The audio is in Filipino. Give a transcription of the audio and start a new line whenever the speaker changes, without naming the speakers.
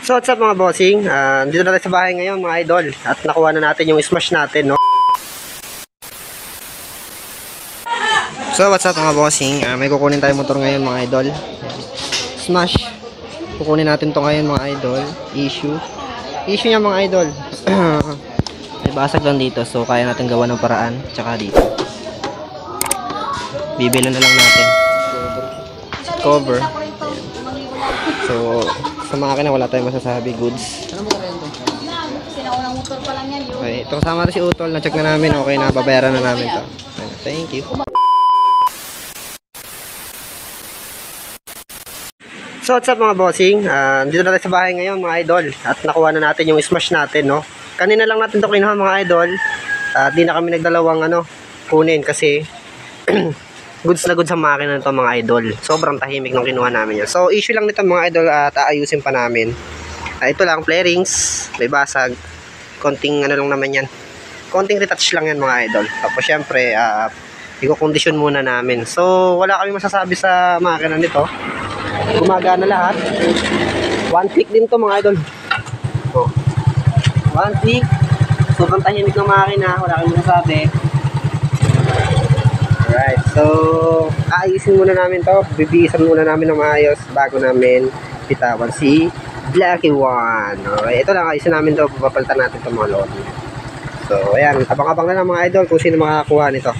So what's up mga bossing, dito na tayo sa bahay ngayon mga idol. At nakuha na natin yung smash natin, no? So what's up mga bossing, may kukunin tayo motor ngayon mga idol. Smash. Kukunin natin to ngayon mga idol. Issue niya mga idol. May basag lang dito, so kaya natin gawa ng paraan. Tsaka dito bibili na lang natin cover. So sa makina wala tayong masasabi, goods.
Sinaunang motor pa lang yan yun.
Okay, ito kasama rin si Utol, na-check na namin, okay na, babayaran na namin to. Thank you. So what's up mga bossing, dito na tayo sa bahay ngayon mga idol. At nakuha na natin yung smash natin, no? Kanina lang natin to kinuha mga idol. Di na kami nagdalawang kunin kasi goods na goods sa makina nito mga idol. Sobrang tahimik nung kinuha namin yan. So issue lang nito mga idol at aayusin pa namin. Ito lang, flarings, may basag. Konting lang naman yan. Konting retouch lang yan mga idol. Tapos syempre, i-condition muna namin. So wala kami masasabi sa makina nito. Gumagana lahat. One click din to mga idol. So, one click. Sobrang tahimik ng makina. Wala kami masasabi. Alright, so aayusin muna namin to. Bibisan muna namin ng maayos bago namin bitawan si Blacky One. Okay, ito lang, ayusin namin to. Papalitan natin itong mga lodi. So ayan, abang-abang na lang mga idol kung sino makakakuha nito.